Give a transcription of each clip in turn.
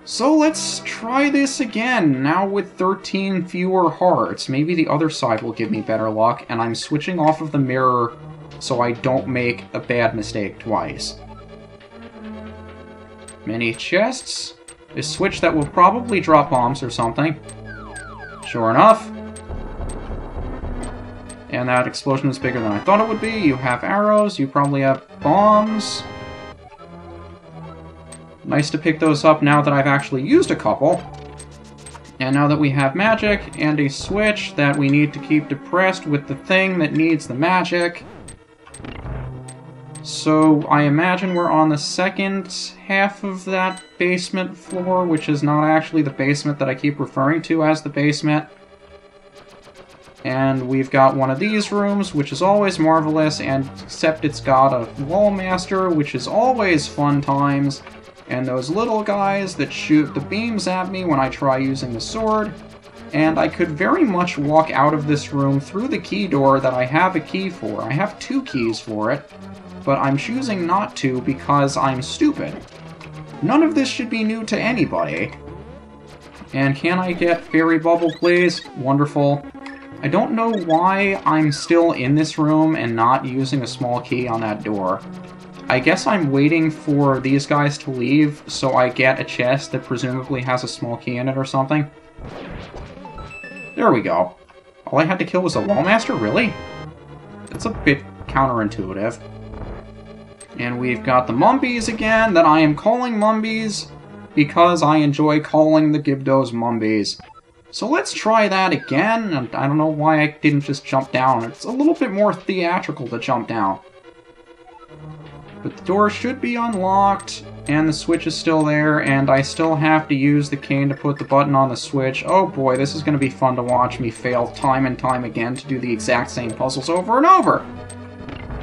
So let's try this again, now with 13 fewer hearts. Maybe the other side will give me better luck, and I'm switching off of the mirror so I don't make a bad mistake twice. Many chests. A switch that will probably drop bombs or something. Sure enough. And that explosion is bigger than I thought it would be. You have arrows, you probably have bombs. Nice to pick those up now that I've actually used a couple. And now that we have magic and a switch that we need to keep depressed with the thing that needs the magic. So I imagine we're on the second half of that basement floor, which is not actually the basement that I keep referring to as the basement. And we've got one of these rooms, which is always marvelous, and except it's got a wall master, which is always fun times. And those little guys that shoot the beams at me when I try using the sword. And I could very much walk out of this room through the key door that I have a key for. I have 2 keys for it, but I'm choosing not to because I'm stupid. None of this should be new to anybody. And can I get Fairy Bubble, please? Wonderful. I don't know why I'm still in this room and not using a small key on that door. I guess I'm waiting for these guys to leave, so I get a chest that presumably has a small key in it or something. There we go. All I had to kill was a Wallmaster? Really? That's a bit counterintuitive. And we've got the Mumbies again, that I am calling Mumbies, because I enjoy calling the Gibdos Mumbies. So let's try that again, and I don't know why I didn't just jump down. It's a little bit more theatrical to jump down. But the door should be unlocked, and the switch is still there, and I still have to use the cane to put the button on the switch. Oh boy, this is going to be fun to watch me fail time and time again to do the exact same puzzles over and over!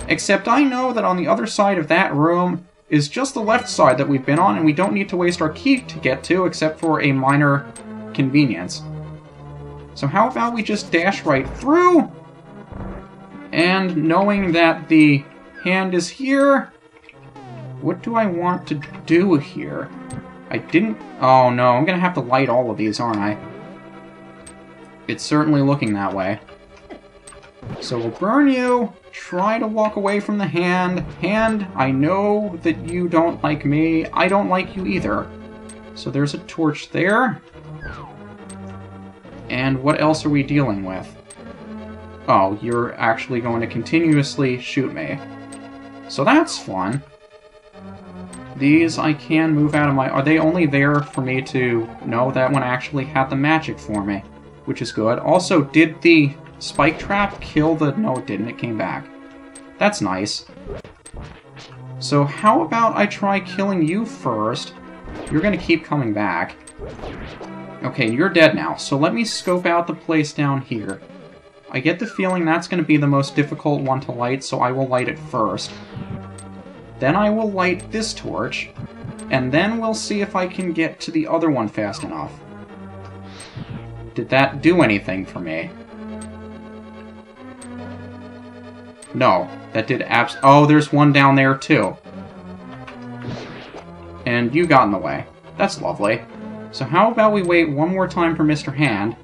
Except I know that on the other side of that room is just the left side that we've been on, and we don't need to waste our key to get to, except for a minor convenience. So how about we just dash right through, and knowing that the hand is here... What do I want to do here? I didn't... Oh no, I'm gonna have to light all of these, aren't I? It's certainly looking that way. So we'll burn you, try to walk away from the hand. Hand, I know that you don't like me. I don't like you either. So there's a torch there. And what else are we dealing with? Oh, you're actually going to continuously shoot me. So that's fun. These I can move out of my... Are they only there for me to know that one actually had the magic for me? Which is good. Also, did the spike trap kill the... No, it didn't. It came back. That's nice. So how about I try killing you first? You're going to keep coming back. Okay, you're dead now. So let me scope out the place down here. I get the feeling that's going to be the most difficult one to light, so I will light it first. Then I will light this torch, and then we'll see if I can get to the other one fast enough. Did that do anything for me? No, that did oh, there's one down there too. And you got in the way. That's lovely. So how about we wait one more time for Mr. Hand,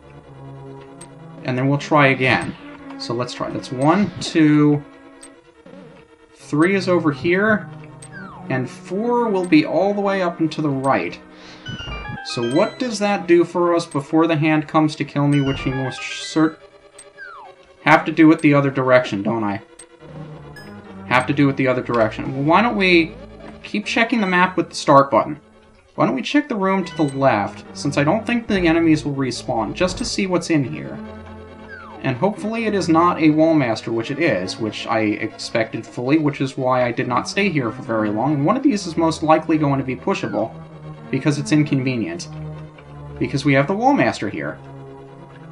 and then we'll try again. So let's try. That's 1, 2... 3 is over here, and 4 will be all the way up and to the right. So what does that do for us before the hand comes to kill me, which we most have to do it the other direction, don't I? Have to do it the other direction. Well, why don't we keep checking the map with the start button? Why don't we check the room to the left, since I don't think the enemies will respawn, just to see what's in here. And hopefully it is not a Wallmaster, which it is, which I expected fully, which is why I did not stay here for very long. And one of these is most likely going to be pushable, because it's inconvenient. Because we have the Wallmaster here.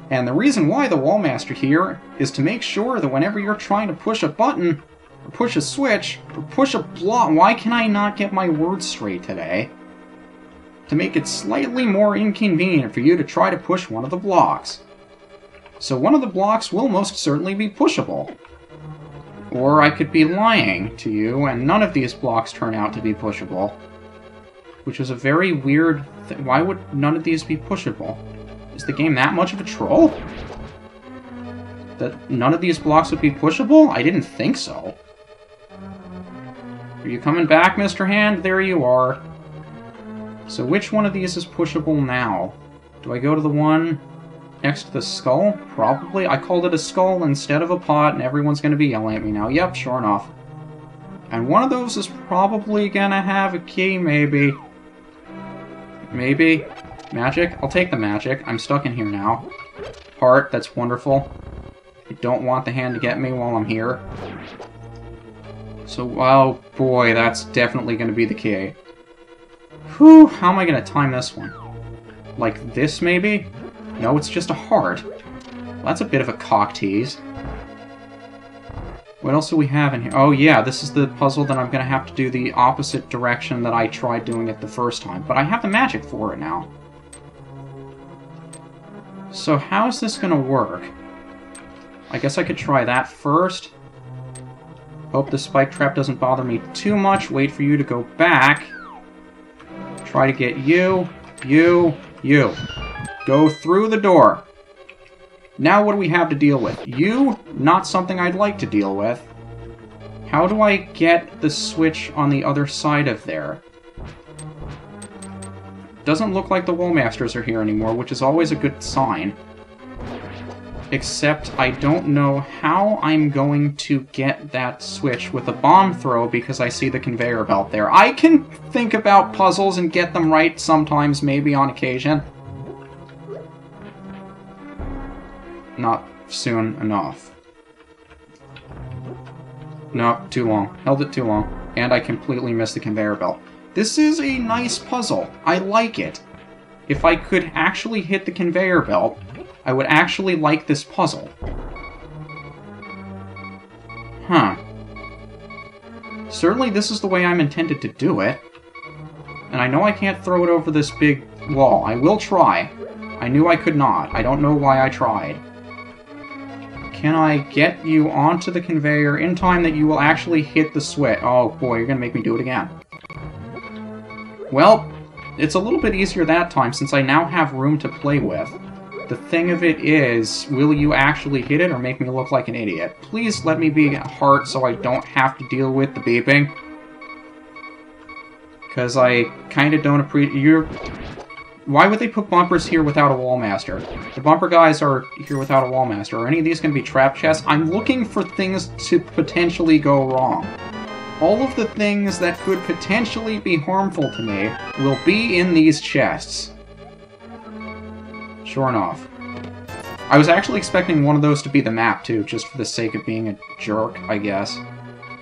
And the reason why the Wallmaster here is to make sure that whenever you're trying to push a button, or push a switch, or push a block... Why can I not get my words straight today? To make it slightly more inconvenient for you to try to push one of the blocks. So one of the blocks will most certainly be pushable. Or I could be lying to you, and none of these blocks turn out to be pushable. which is a very weird thing. Why would none of these be pushable? Is the game that much of a troll? That none of these blocks would be pushable? I didn't think so. Are you coming back, Mr. Hand? There you are. So which one of these is pushable now? Do I go to the one next to the skull? Probably. I called it a skull instead of a pot, and everyone's going to be yelling at me now. Yep, sure enough. And one of those is probably going to have a key, maybe. Maybe. Magic? I'll take the magic. I'm stuck in here now. Heart, that's wonderful. I don't want the hand to get me while I'm here. So, oh boy, that's definitely going to be the key. Whew, how am I going to time this one? Like this, maybe? No, it's just a heart. Well, that's a bit of a cock tease. What else do we have in here? Oh yeah, this is the puzzle that I'm going to have to do the opposite direction that I tried doing it the first time. But I have the magic for it now. So how's this going to work? I guess I could try that first. Hope the spike trap doesn't bother me too much. Wait for you to go back. Try to get you. Go through the door. Now what do we have to deal with? You, not something I'd like to deal with. How do I get the switch on the other side of there? Doesn't look like the Wallmasters are here anymore, which is always a good sign. Except I don't know how I'm going to get that switch with a bomb throw because I see the conveyor belt there. I can think about puzzles and get them right sometimes, maybe on occasion. Not soon enough. No, too long. Held it too long. And I completely missed the conveyor belt. This is a nice puzzle. I like it. If I could actually hit the conveyor belt, I would actually like this puzzle. Huh. Certainly this is the way I'm intended to do it. And I know I can't throw it over this big wall. I will try. I knew I could not. I don't know why I tried. Can I get you onto the conveyor in time that you will actually hit the switch? Oh boy, you're gonna make me do it again. Well, it's a little bit easier that time since I now have room to play with. The thing of it is, will you actually hit it or make me look like an idiot? Please let me be a heart so I don't have to deal with the beeping. Because I kind of don't appreciate... Why would they put bumpers here without a Wallmaster? The bumper guys are here without a Wallmaster. Are any of these going to be trap chests? I'm looking for things to potentially go wrong. All of the things that could potentially be harmful to me will be in these chests. Sure enough. I was actually expecting one of those to be the map, too, just for the sake of being a jerk, I guess.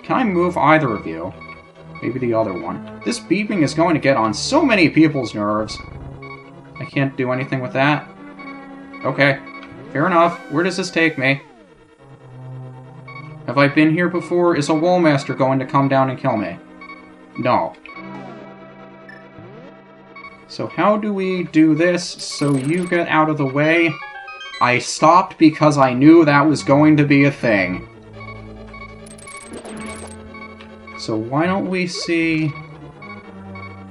Can I move either of you? Maybe the other one. This beeping is going to get on so many people's nerves. I can't do anything with that. Okay. Fair enough. Where does this take me? Have I been here before? Is a Wallmaster going to come down and kill me? No. So how do we do this so you get out of the way? I stopped because I knew that was going to be a thing. So why don't we see...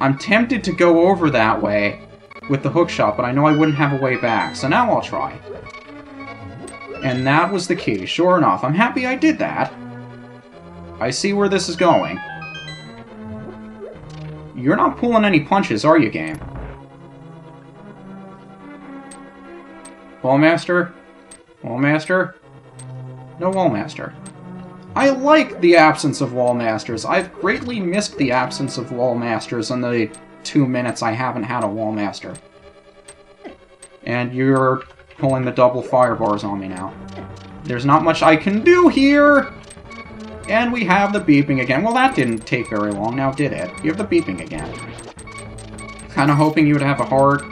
I'm tempted to go over that way with the hookshot, but I know I wouldn't have a way back, so now I'll try. And that was the key, sure enough. I'm happy I did that. I see where this is going. You're not pulling any punches, are you, game? Wallmaster? Wallmaster? No Wallmaster. I like the absence of Wallmasters. I've greatly missed the absence of Wallmasters in the 2 minutes I haven't had a Wallmaster. And you're pulling the double fire bars on me now. There's not much I can do here! And we have the beeping again. Well, that didn't take very long, now did it? You have the beeping again. Kinda hoping you would have a heart.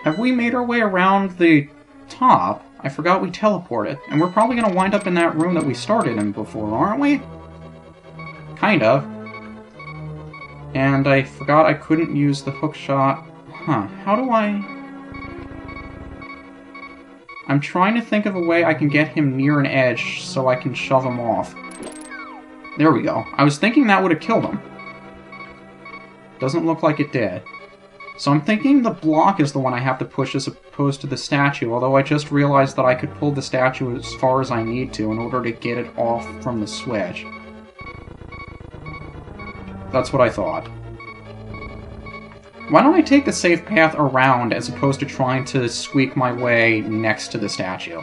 Have we made our way around the top? I forgot we teleported. And we're probably gonna wind up in that room that we started in before, aren't we? Kind of. And I forgot I couldn't use the hookshot. Huh, how do I... I'm trying to think of a way I can get him near an edge so I can shove him off. There we go. I was thinking that would have killed him. Doesn't look like it did. So I'm thinking the block is the one I have to push as opposed to the statue, although I just realized that I could pull the statue as far as I need to in order to get it off from the switch. That's what I thought. Why don't I take the safe path around as opposed to trying to squeak my way next to the statue?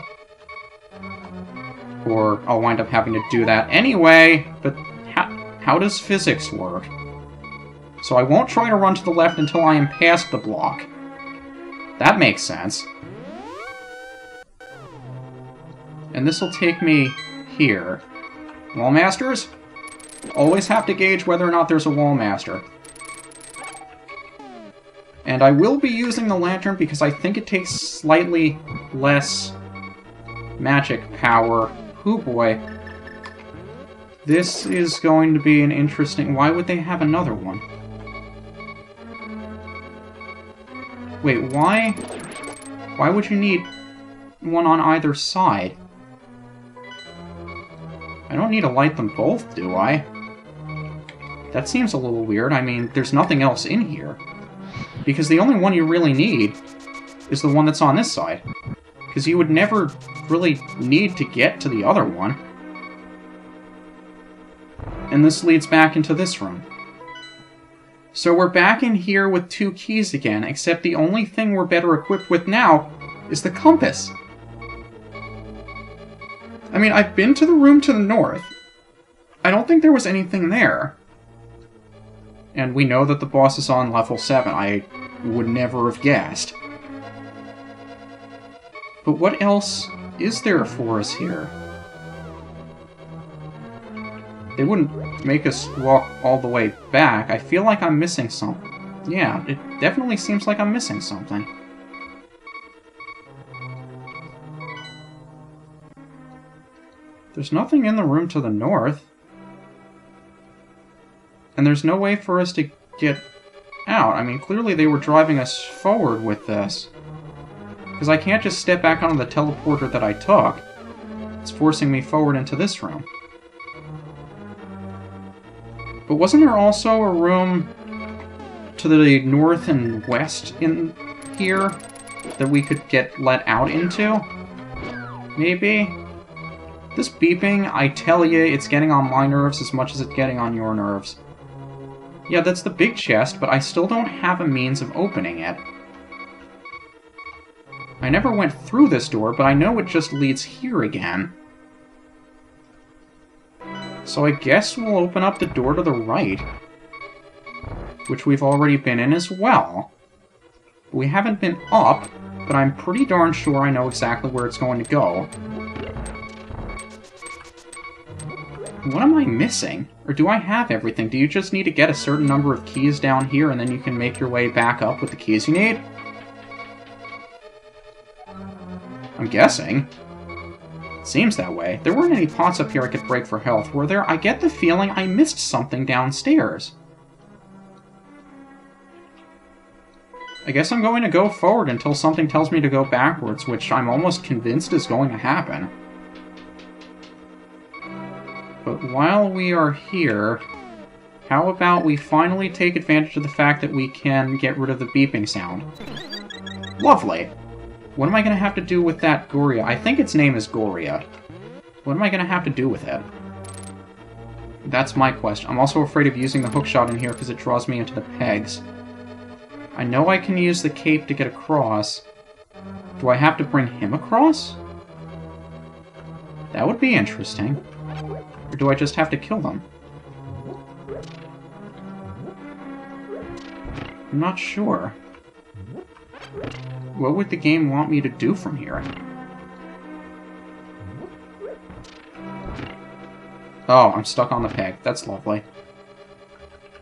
Or I'll wind up having to do that anyway, but how does physics work? So I won't try to run to the left until I am past the block. That makes sense. And this will take me here. Wall Masters? Always have to gauge whether or not there's a Wall Master. And I will be using the lantern because I think it takes slightly less magic power. Oh boy. This is going to be an interesting... Why would they have another one? Wait, why? Why would you need one on either side? I don't need to light them both, do I? That seems a little weird. I mean, there's nothing else in here. Because the only one you really need is the one that's on this side. Because you would never really need to get to the other one. And this leads back into this room. So we're back in here with 2 keys again, except the only thing we're better equipped with now is the compass. I mean, I've been to the room to the north. I don't think there was anything there. And we know that the boss is on level 7. I would never have guessed. But what else is there for us here? They wouldn't make us walk all the way back. I feel like I'm missing something. Yeah, it definitely seems like I'm missing something. There's nothing in the room to the north. And there's no way for us to get out. I mean, clearly they were driving us forward with this. Because I can't just step back onto the teleporter that I took. It's forcing me forward into this room. But wasn't there also a room to the north and west in here that we could get let out into? Maybe? This beeping, I tell you, it's getting on my nerves as much as it's getting on your nerves. Yeah, that's the big chest, but I still don't have a means of opening it. I never went through this door, but I know it just leads here again. So I guess we'll open up the door to the right, which we've already been in as well. We haven't been up, but I'm pretty darn sure I know exactly where it's going to go. What am I missing? Or do I have everything? Do you just need to get a certain number of keys down here and then you can make your way back up with the keys you need? I'm guessing. Seems that way. There weren't any pots up here I could break for health, were there? I get the feeling I missed something downstairs. I guess I'm going to go forward until something tells me to go backwards, which I'm almost convinced is going to happen. But while we are here, how about we finally take advantage of the fact that we can get rid of the beeping sound? Lovely! What am I going to have to do with that Goria? I think its name is Goria. What am I going to have to do with it? That's my question. I'm also afraid of using the hookshot in here because it draws me into the pegs. I know I can use the cape to get across. Do I have to bring him across? That would be interesting. Or do I just have to kill them? I'm not sure. What would the game want me to do from here? Oh, I'm stuck on the peg. That's lovely.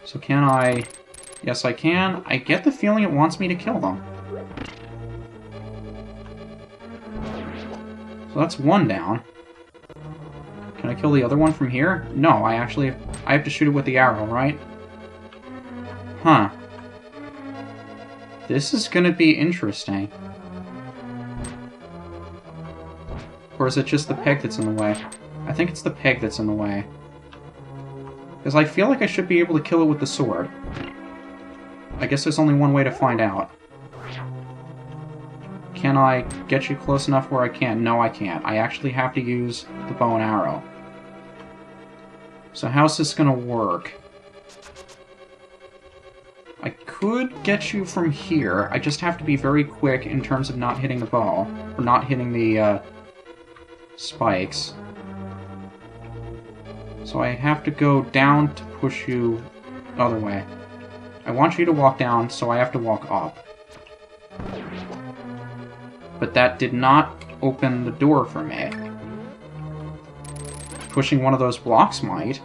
So can I... Yes, I can. I get the feeling it wants me to kill them. So that's one down. Can I kill the other one from here? No, I have to shoot it with the arrow, right? Huh. This is gonna be interesting. Or is it just the peg that's in the way? I think it's the peg that's in the way. Because I feel like I should be able to kill it with the sword. I guess there's only one way to find out. Can I get you close enough where I can? No, I can't. I actually have to use the bow and arrow. So how's this gonna work? I could get you from here. I just have to be very quick in terms of not hitting the bow. Or not hitting the, spikes. So I have to go down to push you the other way. I want you to walk down, so I have to walk up. But that did not open the door for me. Pushing one of those blocks might.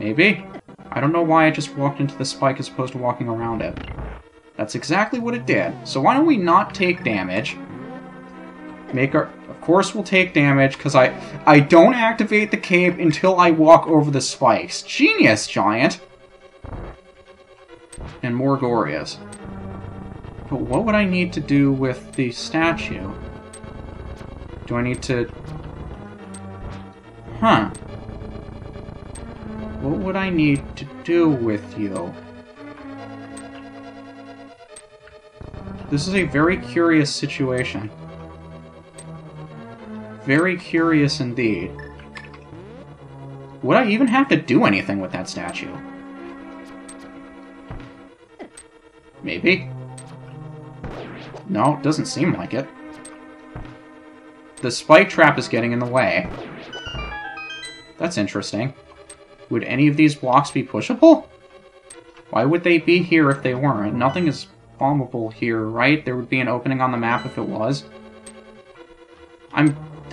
Maybe. I don't know why I just walked into the spike as opposed to walking around it. That's exactly what it did. So why don't we not take damage? Of course we'll take damage, because I don't activate the cape until I walk over the spikes. Genius, Giant! And more Gorias. But what would I need to do with the statue? Do I need to... Huh. What would I need to do with you? This is a very curious situation. Very curious indeed. Would I even have to do anything with that statue? Maybe. No, it doesn't seem like it. The spike trap is getting in the way. That's interesting. Would any of these blocks be pushable? Why would they be here if they weren't? Nothing is bombable here, right? There would be an opening on the map if it was.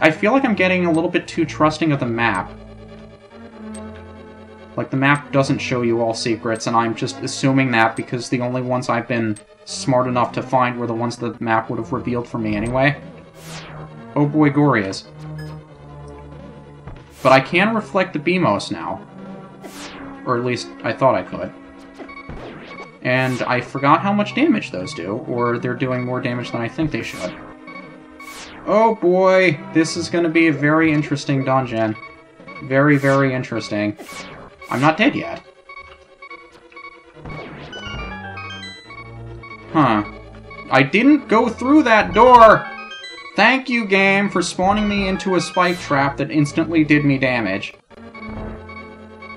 I feel like I'm getting a little bit too trusting of the map. Like, the map doesn't show you all secrets, and I'm just assuming that because the only ones I've been smart enough to find were the ones the map would have revealed for me anyway. Oh boy, Gorias. But I can reflect the BMOS now. Or at least, I thought I could. And I forgot how much damage those do, or they're doing more damage than I think they should. Oh boy, this is going to be a very interesting dungeon. Very, very interesting. I'm not dead yet. Huh. I didn't go through that door! Thank you, game, for spawning me into a spike trap that instantly did me damage.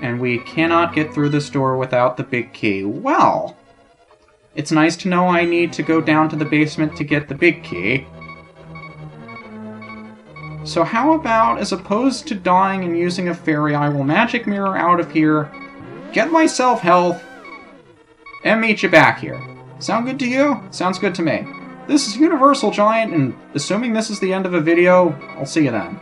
And we cannot get through this door without the big key. Well, it's nice to know I need to go down to the basement to get the big key. So how about, as opposed to dying and using a fairy, I will magic mirror out of here, get myself health, and meet you back here. Sound good to you? Sounds good to me. This is UniversalGiant, and assuming this is the end of a video, I'll see you then.